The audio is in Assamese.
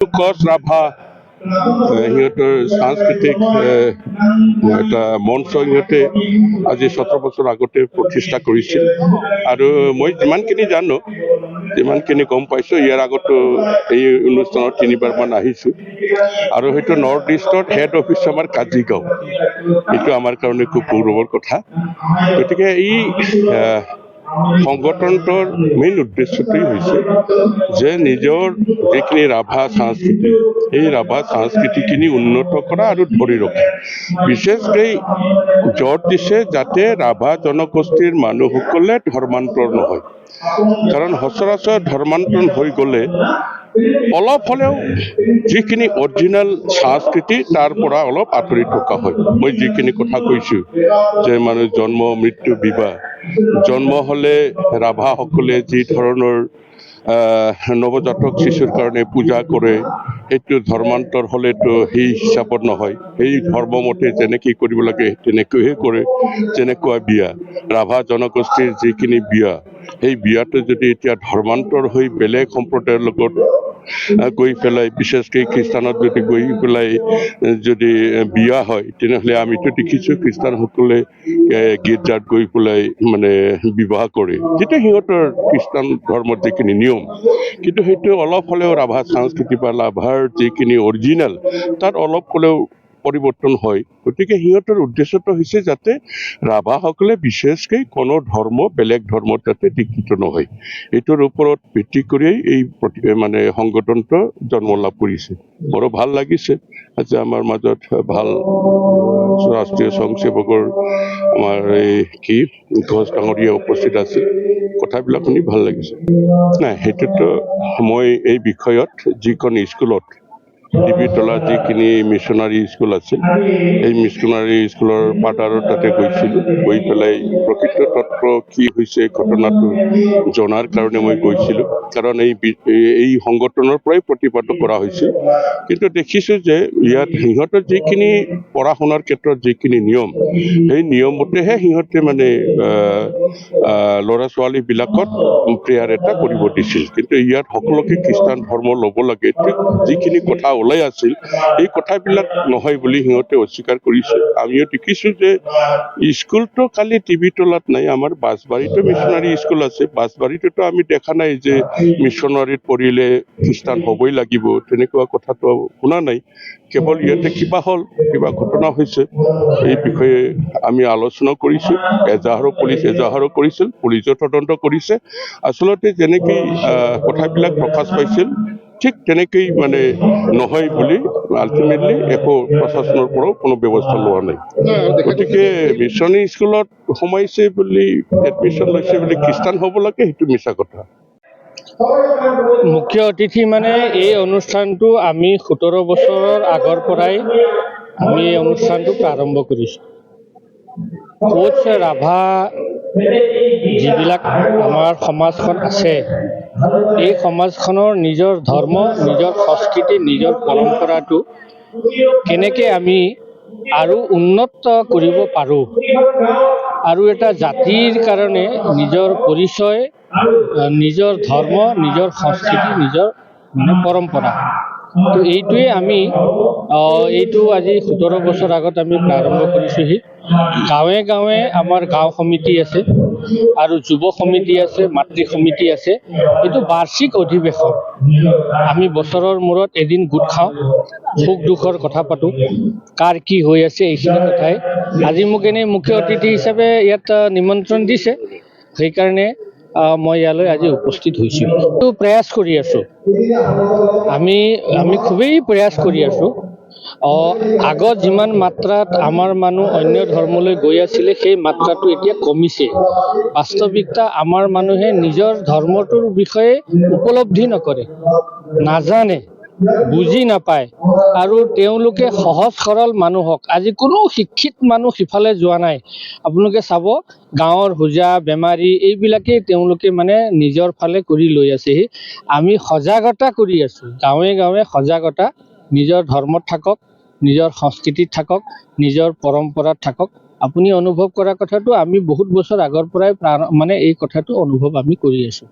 কচ ৰাভা সিহঁতৰ সাংস্কৃতিক এটা মঞ্চ সিহঁতে আজি 17 বছৰ আগতে প্ৰতিষ্ঠা কৰিছিল আৰু মই যিমানখিনি জানো যিমানখিনি গম পাইছোঁ ইয়াৰ আগতো এই অনুষ্ঠানত 3বাৰমান আহিছোঁ আৰু সেইটো নৰ্থ ইষ্টৰ হেড অফিচ আমাৰ কাজিগাঁও এইটো আমাৰ কাৰণে খুব গৌৰৱৰ কথা গতিকে এই সংগঠনটোৰ মেইন উদ্দেশ্যটোই হৈছে যে নিজৰ যিখিনি ৰাভা সংস্কৃতি এই ৰাভা সংস্কৃতিখিনি উন্নত কৰা আৰু ধৰি ৰখা বিশেষকৈ জোৰ দিছে যাতে ৰাভা জনগোষ্ঠীৰ মানুহসকলে ধৰ্মান্তৰ নহয় কাৰণ সচৰাচৰ ধৰ্মান্তৰণ হৈ গ'লে অলপ হ'লেও যিখিনি অৰিজিনেল সংস্কৃতি তাৰ পৰা অলপ আঁতৰি থকা হয় মই যিখিনি কথা কৈছোঁ যে মানুহ জন্ম মৃত্যু বিবাহ জন্ম হ'লে ৰাভাসকলে যি ধৰণৰ নৱজাতক শিশুৰ কাৰণে পূজা কৰে সেইটো ধৰ্মান্তৰ হ'লেতো সেই হিচাপত নহয় সেই ধৰ্মমতে যেনেকৈ কৰিব লাগে তেনেকৈহে কৰে যেনেকুৱা বিয়া ৰাভা জনগোষ্ঠীৰ যিখিনি বিয়া সেই বিয়াটো যদি এতিয়া ধৰ্মান্তৰ হৈ বেলেগ সম্প্ৰদায়ৰ লগত গৈ পেলাই বিশেষকৈ খ্ৰীষ্টানত যদি গৈ পেলাই যদি বিয়া হয় তেনেহ'লে আমিতো দেখিছোঁ খ্ৰীষ্টানসকলে গীৰ্জাত গৈ পেলাই মানে বিবাহ কৰে যিটো সিহঁতৰ খ্ৰীষ্টান ধৰ্মৰ যিখিনি নিয়ম কিন্তু সেইটো অলপ হ'লেও ৰাভা সংস্কৃতি বা ৰাভাৰ যিখিনি অৰিজিনেল তাত অলপ হ'লেও পৰিৱৰ্তন হয় গতিকে সিহঁতৰ উদ্দেশ্যটো হৈছে যাতে ৰাভাসকলে বিশেষকৈ কোনো ধৰ্ম বেলেগ ধৰ্মৰ যাতে দীক্ষিত নহয় এইটোৰ ওপৰত ভিত্তি কৰিয়েই এই মানে সংগঠনটো জন্ম লাভ কৰিছে বৰ ভাল লাগিছে আজি আমাৰ মাজত ভাল ৰাষ্ট্ৰীয় স্বয়ংসেৱকৰ আমাৰ এই কি ঘোষ ডাঙৰীয়া উপস্থিত আছে কথাবিলাক শুনি ভাল লাগিছে নাই সেইটোতো মই এই বিষয়ত যিখন স্কুলত ডিবিতলা যিখিনি মিছনাৰী স্কুল আছে এই মিছনাৰী স্কুলৰ পাৰ্টাৰৰ তাতে গৈছিলোঁ গৈ পেলাই প্ৰকৃত তত্ত্ব কি হৈছে ঘটনাটো জনাৰ কাৰণে মই গৈছিলোঁ কাৰণ এই সংগঠনৰ পৰাই প্ৰতিবাদ কৰা হৈছে কিন্তু দেখিছোঁ যে ইয়াত সিহঁতৰ যিখিনি পঢ়া শুনাৰ ক্ষেত্ৰত যিখিনি নিয়ম সেই নিয়মতেহে সিহঁতে মানে ল'ৰা ছোৱালীবিলাকত প্ৰেয়াৰ এটা কৰিব দিছিল কিন্তু ইয়াত সকলোকে খ্ৰীষ্টান ধৰ্ম ল'ব লাগে যিখিনি কথা ওলাই আছিল এই কথাবিলাক নহয় বুলি সিহঁতে অস্বীকাৰ কৰিছে আমিও দেখিছোঁ যে স্কুলটো খালি টিবিতলাত নাই আমাৰ বাছবাৰীতো মিছনাৰী স্কুল আছে বাছবাৰীটোতো আমি দেখা নাই যে মিছনাৰীত পঢ়িলে খ্ৰীষ্টান হ'বই লাগিব তেনেকুৱা কথাটো শুনা নাই কেৱল ইয়াতে কিবা হ'ল কিবা ঘটনা হৈছে এই বিষয়ে আমি আলোচনা কৰিছোঁ এজাহাৰো কৰিছিল পুলিচে তদন্ত কৰিছে আচলতে যেনেকৈ কথাবিলাক প্ৰকাশ পাইছিল ঠিক তেনেকেই মানে নহয় বুলি আল্টিমেটলি একো প্ৰশাসনৰ পৰাও কোনো ব্যৱস্থা লোৱা নাই গতিকে মিছনাৰী স্কুলত সোমাইছে বুলি এডমিশ্যন লৈছে বুলি খ্ৰীষ্টান হ'ব লাগে সেইটো মিছা কথা মুখ্য অতিথি মানে এই অনুষ্ঠানটো আমি 17 বছৰৰ আগৰ পৰাই আমি এই অনুষ্ঠানটো প্ৰাৰম্ভ কৰিছোঁ কোচ ৰাভা যিবিলাক আমাৰ সমাজখন আছে এই সমাজখনৰ নিজৰ ধৰ্ম নিজৰ সংস্কৃতি নিজৰ পৰম্পৰাটো কেনেকৈ আমি আৰু উন্নত কৰিব পাৰোঁ আৰু এটা জাতিৰ কাৰণে নিজৰ পৰিচয় নিজৰ ধৰ্ম নিজৰ সংস্কৃতি নিজৰ মানে পৰম্পৰা তো এইটোৱে আমি এইটো আজি 17 বছৰ আগত আমি প্ৰাৰম্ভ কৰিছোঁহি গাঁৱে গাঁৱে আমাৰ গাঁও সমিতি আছে আৰু যুৱ সমিতি আছে মাতৃ সমিতি আছে এইটো বাৰ্ষিক অধিৱেশন আমি বছৰৰ মূৰত এদিন গোট খাওঁ সুখ দুখৰ কথা পাতোঁ কাৰ কি হৈ আছে এইখিনি কথাই আজি মোক এনেই মুখ্য অতিথি হিচাপে ইয়াত নিমন্ত্ৰণ দিছে সেইকাৰণে মই ইয়ালৈ আজি উপস্থিত হৈছোঁ প্ৰয়াস কৰি আছোঁ আমি খুবেই প্ৰয়াস কৰি আছোঁ আগত যিমান মাত্ৰাত আমাৰ মানুহ অন্য ধৰ্মলৈ গৈ আছিলে সেই মাত্ৰাটো এতিয়া কমিছে বাস্তৱিকতা আমাৰ মানুহে নিজৰ ধৰ্মটোৰ বিষয়ে উপলব্ধি নকৰে নাজানে বুজি নাপায় আৰু তেওঁলোকে সহজ সৰল মানুহক আজি কোনো শিক্ষিত মানুহ সিফালে যোৱা নাই আপোনালোকে চাব গাঁৱৰ হোজা বেমাৰী এইবিলাকেই তেওঁলোকে মানে নিজৰ ফালে কৰি লৈ আছেহি আমি সজাগতা কৰি আছোঁ গাঁৱে গাঁৱে সজাগতা নিজৰ ধৰ্মত থাকক নিজৰ সংস্কৃতিত থাকক নিজৰ পৰম্পৰাত থাকক আপুনি অনুভৱ কৰা কথাটো আমি বহুত বছৰ আগৰ পৰাই মানে এই কথাটো অনুভৱ আমি কৰি আছোঁ